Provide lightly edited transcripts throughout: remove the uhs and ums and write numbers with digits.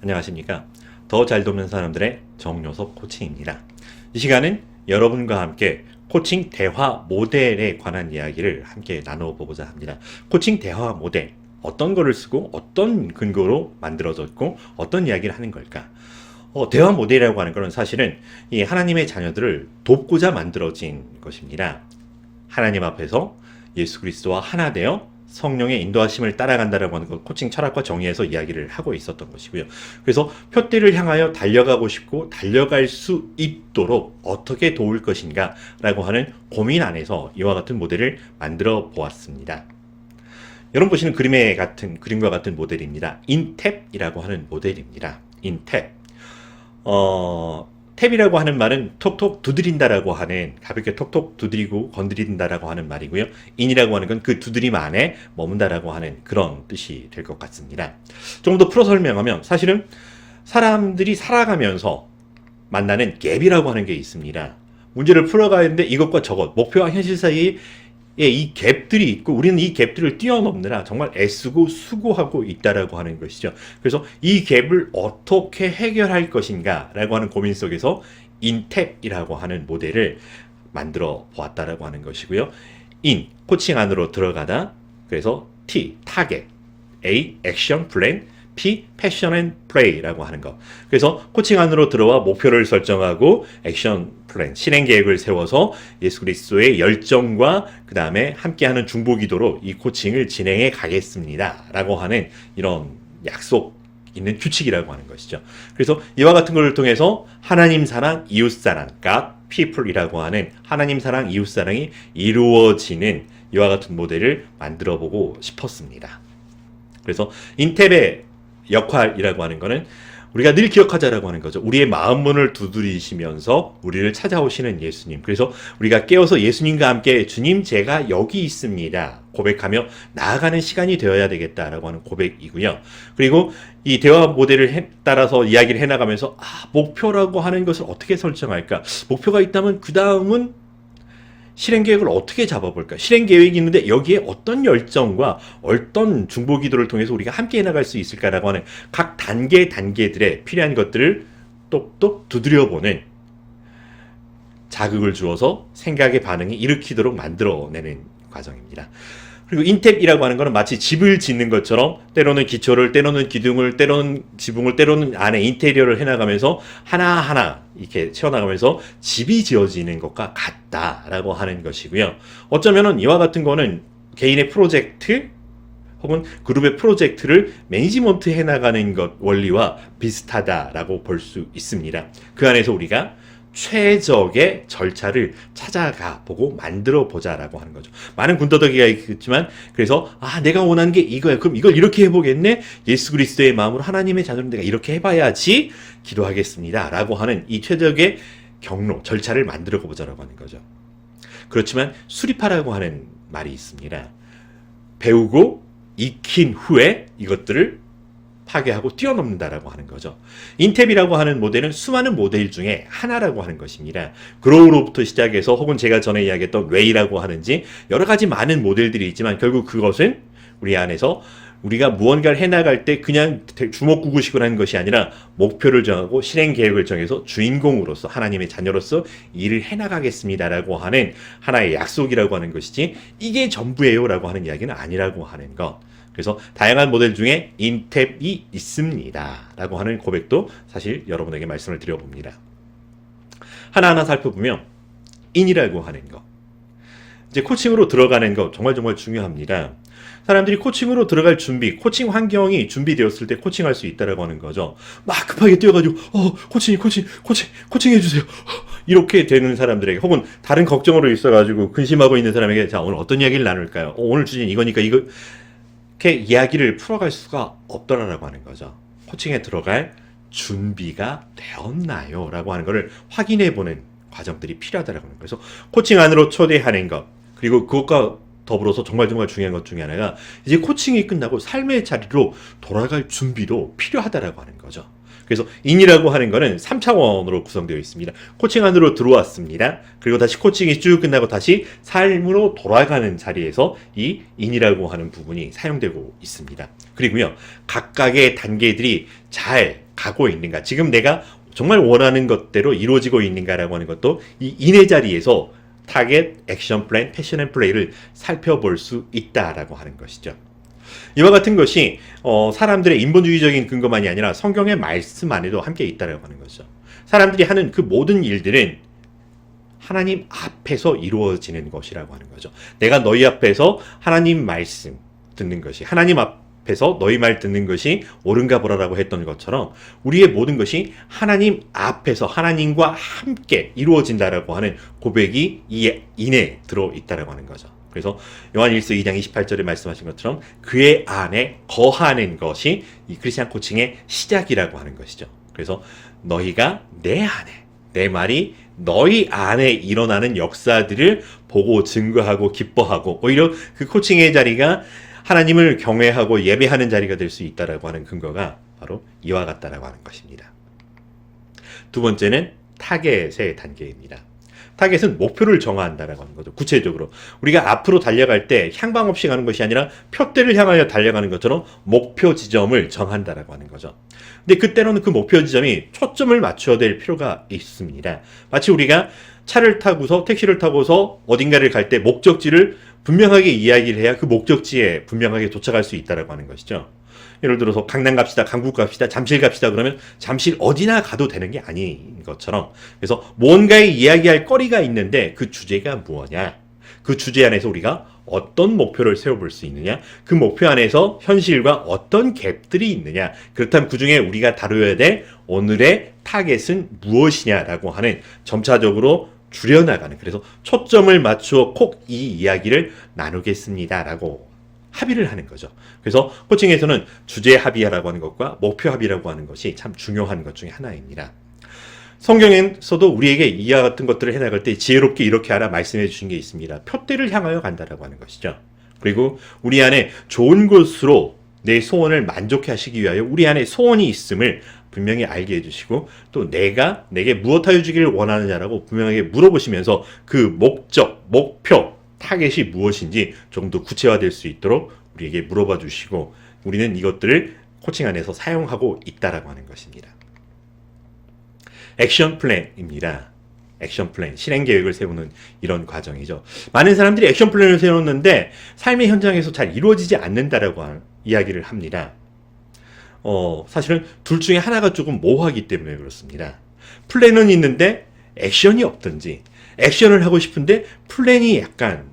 안녕하십니까. 더 잘 돕는 사람들의 정요섭 코칭입니다. 이 시간은 여러분과 함께 코칭 대화 모델에 관한 이야기를 함께 나눠보고자 합니다. 코칭 대화 모델, 어떤 거를 쓰고 어떤 근거로 만들어졌고 어떤 이야기를 하는 걸까? 대화 모델이라고 하는 것은 사실은 이 하나님의 자녀들을 돕고자 만들어진 것입니다. 하나님 앞에서 예수 그리스도와 하나 되어 성령의 인도하심을 따라간다라고 하는 것, 코칭 철학과 정의에서 이야기를 하고 있었던 것이고요. 그래서 표대를 향하여 달려가고 싶고 달려갈 수 있도록 어떻게 도울 것인가 라고 하는 고민 안에서 이와 같은 모델을 만들어 보았습니다. 여러분 보시는 그림과 같은 모델입니다. 인탭이라고 하는 모델입니다. 인탭. 탭이라고 하는 말은 톡톡 두드린다라고 하는, 가볍게 톡톡 두드리고 건드린다라고 하는 말이고요. 인이라고 하는 건 그 두드림 안에 머문다라고 하는 그런 뜻이 될 것 같습니다. 좀 더 풀어 설명하면 사실은 사람들이 살아가면서 만나는 갭이라고 하는 게 있습니다. 문제를 풀어가야 하는데 이것과 저것, 목표와 현실 사이에 이 갭들이 있고 우리는 이 갭들을 뛰어넘느라 정말 애쓰고 수고하고 있다라고 하는 것이죠. 그래서 이 갭을 어떻게 해결할 것인가 라고 하는 고민 속에서 인탭이라고 하는 모델을 만들어 보았다라고 하는 것이고요. 인, 코칭 안으로 들어가다. 그래서 T, 타겟, A, 액션 플랜, P, 패션 앤 플레이라고 하는 것. 그래서 코칭 안으로 들어와 목표를 설정하고 액션 플랜, 실행 계획을 세워서 예수 그리스도의 열정과 그 다음에 함께하는 중보기도로 이 코칭을 진행해 가겠습니다. 라고 하는 이런 약속 있는 규칙이라고 하는 것이죠. 그래서 이와 같은 것을 통해서 하나님 사랑, 이웃 사랑, God, People이라고 하는 하나님 사랑, 이웃 사랑이 이루어지는 이와 같은 모델을 만들어 보고 싶었습니다. 그래서 인탭의 역할이라고 하는 것은 우리가 늘 기억하자라고 하는 거죠. 우리의 마음 문을 두드리시면서 우리를 찾아오시는 예수님. 그래서 우리가 깨어서 예수님과 함께 주님 제가 여기 있습니다. 고백하며 나아가는 시간이 되어야 되겠다라고 하는 고백이고요. 그리고 이 대화 모델을 따라서 이야기를 해나가면서 목표라고 하는 것을 어떻게 설정할까? 목표가 있다면 그 다음은 실행계획을 어떻게 잡아볼까? 실행계획이 있는데 여기에 어떤 열정과 어떤 중보기도를 통해서 우리가 함께 해나갈 수 있을까라고 하는 각 단계들의 필요한 것들을 똑똑 두드려보는 자극을 주어서 생각의 반응이 일으키도록 만들어내는 과정입니다. 그리고 인탭이라고 하는 것은 마치 집을 짓는 것처럼 때로는 기초를, 때로는 기둥을, 때로는 지붕을, 때로는 안에 인테리어를 해나가면서 하나하나 이렇게 채워나가면서 집이 지어지는 것과 같다라고 하는 것이고요. 어쩌면은 이와 같은 거는 개인의 프로젝트 혹은 그룹의 프로젝트를 매니지먼트 해나가는 것 원리와 비슷하다라고 볼 수 있습니다. 그 안에서 우리가 최적의 절차를 찾아가 보고 만들어 보자라고 하는 거죠. 많은 군더더기가 있겠지만 그래서 내가 원하는 게 이거야. 그럼 이걸 이렇게 해보겠네. 예수 그리스도의 마음으로 하나님의 자녀는 내가 이렇게 해봐야지 기도하겠습니다. 라고 하는 이 최적의 경로, 절차를 만들어 보자라고 하는 거죠. 그렇지만 수리파라고 하는 말이 있습니다. 배우고 익힌 후에 이것들을 파괴하고 뛰어넘는다라고 하는 거죠. 인탭이라고 하는 모델은 수많은 모델 중에 하나라고 하는 것입니다. 그로우로부터 시작해서 혹은 제가 전에 이야기했던 웨이라고 하는지 여러 가지 많은 모델들이 있지만 결국 그것은 우리 안에서 우리가 무언가를 해나갈 때 그냥 주먹구구식으로 하는 것이 아니라 목표를 정하고 실행 계획을 정해서 주인공으로서 하나님의 자녀로서 일을 해나가겠습니다라고 하는 하나의 약속이라고 하는 것이지 이게 전부예요 라고 하는 이야기는 아니라고 하는 것. 그래서 다양한 모델 중에 인탭이 있습니다 라고 하는 고백도 사실 여러분에게 말씀을 드려봅니다. 하나하나 살펴보면 인이라고 하는 것, 이제 코칭으로 들어가는 것 정말 중요합니다. 사람들이 코칭으로 들어갈 준비, 코칭 환경이 준비되었을 때 코칭할 수 있다라고 하는 거죠. 막 급하게 뛰어가지고 코칭 해주세요. 이렇게 되는 사람들에게 혹은 다른 걱정으로 있어가지고 근심하고 있는 사람에게 자 오늘 어떤 이야기를 나눌까요? 오늘 주제는 이거니까 이렇게 이야기를 풀어갈 수가 없더라라고 하는 거죠. 코칭에 들어갈 준비가 되었나요? 라고 하는 것을 확인해보는 과정들이 필요하다라고 하는 거예요. 그래서 코칭 안으로 초대하는 것, 그리고 그것과 더불어서 정말 중요한 것 중에 하나가 이제 코칭이 끝나고 삶의 자리로 돌아갈 준비도 필요하다라고 하는 거죠. 그래서 인이라고 하는 거는 3차원으로 구성되어 있습니다. 코칭 안으로 들어왔습니다. 그리고 다시 코칭이 쭉 끝나고 다시 삶으로 돌아가는 자리에서 이 인이라고 하는 부분이 사용되고 있습니다. 그리고요, 각각의 단계들이 잘 가고 있는가, 지금 내가 정말 원하는 것대로 이루어지고 있는가라고 하는 것도 이 인의 자리에서 타겟, 액션 플랜, 패션 앤 플레이를 살펴볼 수 있다라고 하는 것이죠. 이와 같은 것이 사람들의 인본주의적인 근거만이 아니라 성경의 말씀 안에도 함께 있다라고 하는 거죠. 사람들이 하는 그 모든 일들은 하나님 앞에서 이루어지는 것이라고 하는 거죠. 내가 너희 앞에서 하나님 말씀 듣는 것이, 하나님 앞에서 너희 말 듣는 것이 옳은가 보라라고 했던 것처럼 우리의 모든 것이 하나님 앞에서 하나님과 함께 이루어진다라고 하는 고백이 이 인에 들어있다라고 하는 거죠. 그래서 요한 1서 2장 28절에 말씀하신 것처럼 그의 안에 거하는 것이 이 크리스찬 코칭의 시작이라고 하는 것이죠. 그래서 너희가 내 안에, 내 말이 너희 안에 일어나는 역사들을 보고 증거하고 기뻐하고, 오히려 그 코칭의 자리가 하나님을 경외하고 예배하는 자리가 될 수 있다라고 하는 근거가 바로 이와 같다라고 하는 것입니다. 두 번째는 타겟의 단계입니다. 타겟은 목표를 정한다라고 하는 거죠. 구체적으로 우리가 앞으로 달려갈 때 향방 없이 가는 것이 아니라 표대를 향하여 달려가는 것처럼 목표 지점을 정한다라고 하는 거죠. 근데 그때로는 그 목표 지점이 초점을 맞춰야 될 필요가 있습니다. 마치 우리가 차를 타고서, 택시를 타고서 어딘가를 갈 때 목적지를 분명하게 이야기를 해야 그 목적지에 분명하게 도착할 수 있다라고 하는 것이죠. 예를 들어서 강남 갑시다, 강북 갑시다, 잠실 갑시다 그러면 잠실 어디나 가도 되는 게 아닌 것처럼, 그래서 뭔가에 이야기할 거리가 있는데 그 주제가 무엇냐, 그 주제 안에서 우리가 어떤 목표를 세워볼 수 있느냐, 그 목표 안에서 현실과 어떤 갭들이 있느냐, 그렇다면 그 중에 우리가 다뤄야 될 오늘의 타겟은 무엇이냐라고 하는 점차적으로 줄여나가는, 그래서 초점을 맞추어 콕 이 이야기를 나누겠습니다라고 합의를 하는 거죠. 그래서 코칭에서는 주제 합의라고 하는 것과 목표 합의라고 하는 것이 참 중요한 것 중에 하나입니다. 성경에서도 우리에게 이와 같은 것들을 해나갈 때 지혜롭게 이렇게 하라 말씀해 주신 게 있습니다. 표대를 향하여 간다라고 하는 것이죠. 그리고 우리 안에 좋은 곳으로 내 소원을 만족해 하시기 위하여 우리 안에 소원이 있음을 분명히 알게 해주시고, 또 내가 내게 무엇하여 주기를 원하느냐라고 분명하게 물어보시면서 그 목적, 목표, 타겟이 무엇인지 조금 더 구체화될 수 있도록 우리에게 물어봐 주시고, 우리는 이것들을 코칭 안에서 사용하고 있다라고 하는 것입니다. 액션 플랜입니다. 액션 플랜, 실행 계획을 세우는 이런 과정이죠. 많은 사람들이 액션 플랜을 세웠는데 삶의 현장에서 잘 이루어지지 않는다라고 이야기를 합니다. 사실은 둘 중에 하나가 조금 모호하기 때문에 그렇습니다. 플랜은 있는데 액션이 없든지, 액션을 하고 싶은데 플랜이 약간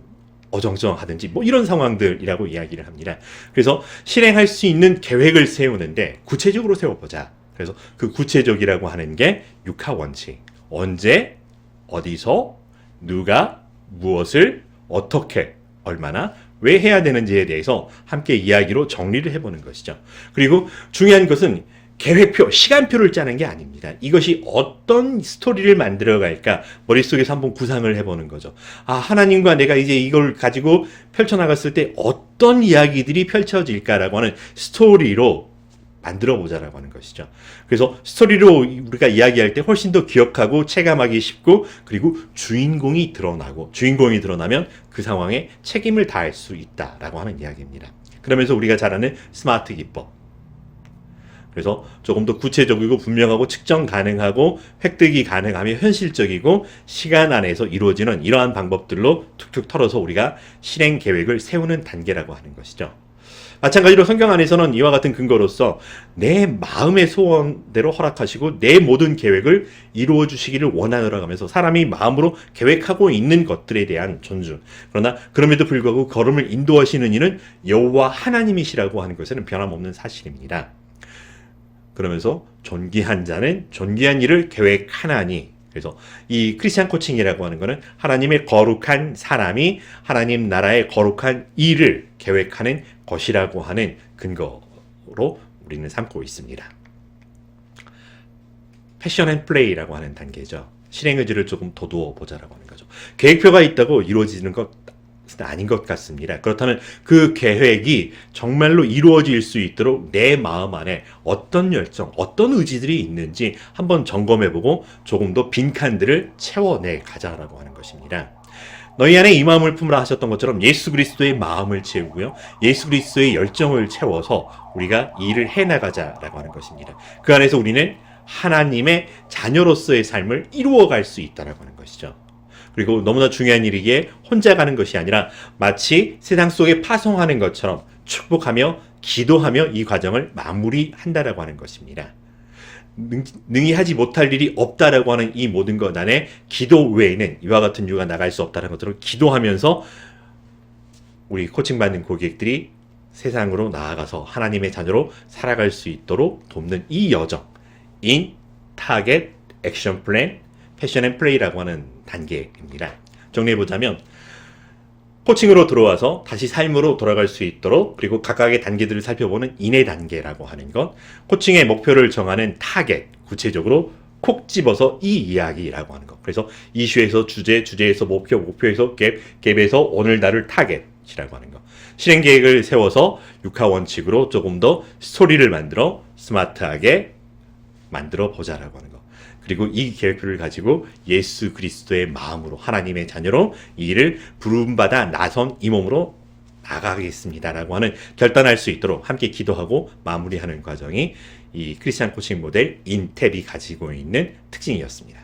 어정쩡하든지 뭐 이런 상황들이라고 이야기를 합니다. 그래서 실행할 수 있는 계획을 세우는데 구체적으로 세워보자. 그래서 그 구체적이라고 하는 게 육하 원칙. 언제, 어디서, 누가, 무엇을, 어떻게, 얼마나, 왜 해야 되는지에 대해서 함께 이야기로 정리를 해보는 것이죠. 그리고 중요한 것은 계획표, 시간표를 짜는 게 아닙니다. 이것이 어떤 스토리를 만들어 갈까 머릿속에서 한번 구상을 해보는 거죠. 아, 하나님과 내가 이제 이걸 가지고 펼쳐나갔을 때 어떤 이야기들이 펼쳐질까라고 하는 스토리로 만들어 보자라고 하는 것이죠. 그래서 스토리로 우리가 이야기할 때 훨씬 더 기억하고 체감하기 쉽고, 그리고 주인공이 드러나면 그 상황에 책임을 다할 수 있다라고 하는 이야기입니다. 그러면서 우리가 잘 아는 스마트 기법. 그래서 조금 더 구체적이고 분명하고 측정 가능하고 획득이 가능하며 현실적이고 시간 안에서 이루어지는 이러한 방법들로 툭툭 털어서 우리가 실행 계획을 세우는 단계라고 하는 것이죠. 마찬가지로 성경 안에서는 이와 같은 근거로서 내 마음의 소원대로 허락하시고 내 모든 계획을 이루어 주시기를 원하노라 하면서 사람이 마음으로 계획하고 있는 것들에 대한 존중, 그러나 그럼에도 불구하고 걸음을 인도하시는 이는 여호와 하나님이시라고 하는 것에는 변함없는 사실입니다. 그러면서 존귀한 자는 존귀한 일을 계획하나니, 그래서 이 크리스찬 코칭이라고 하는 것은 하나님의 거룩한 사람이 하나님 나라의 거룩한 일을 계획하는 것이라고 하는 근거로 우리는 삼고 있습니다. 패션 앤 플레이라고 하는 단계죠. 실행 의지를 조금 돋워 보자라고 하는 거죠. 계획표가 있다고 이루어지는 것 아닌 것 같습니다. 그렇다면 그 계획이 정말로 이루어질 수 있도록 내 마음 안에 어떤 열정, 어떤 의지들이 있는지 한번 점검해보고 조금 더 빈칸들을 채워내 가자라고 하는 것입니다. 너희 안에 이 마음을 품으라 하셨던 것처럼 예수 그리스도의 마음을 채우고요. 예수 그리스도의 열정을 채워서 우리가 이 일을 해나가자라고 하는 것입니다. 그 안에서 우리는 하나님의 자녀로서의 삶을 이루어갈 수 있다라고 하는 것이죠. 그리고 너무나 중요한 일이기에 혼자 가는 것이 아니라 마치 세상 속에 파송하는 것처럼 축복하며 기도하며 이 과정을 마무리한다라고 하는 것입니다. 능히 하지 못할 일이 없다라고 하는 이 모든 것 안에 기도 외에는 이와 같은 이유가 나갈 수 없다는 것들을 기도하면서 우리 코칭받는 고객들이 세상으로 나아가서 하나님의 자녀로 살아갈 수 있도록 돕는 이 여정, 인, 타겟, 액션 플랜, 패션 앤 플레이라고 하는 단계입니다. 정리해보자면 코칭으로 들어와서 다시 삶으로 돌아갈 수 있도록, 그리고 각각의 단계들을 살펴보는 인의 단계라고 하는 것, 코칭의 목표를 정하는 타겟, 구체적으로 콕 집어서 이 이야기라고 하는 것. 그래서 이슈에서 주제, 주제에서 목표, 목표에서 갭, 갭에서 오늘 나를 타겟이라고 하는 것. 실행 계획을 세워서 육하 원칙으로 조금 더 스토리를 만들어 스마트하게 만들어 보자라고 하는 것. 그리고 이 계획표를 가지고 예수 그리스도의 마음으로 하나님의 자녀로 이 일을 부름받아 나선 이 몸으로 나가겠습니다라고 하는 결단할 수 있도록 함께 기도하고 마무리하는 과정이 이 크리스찬 코칭 모델 인탭이 가지고 있는 특징이었습니다.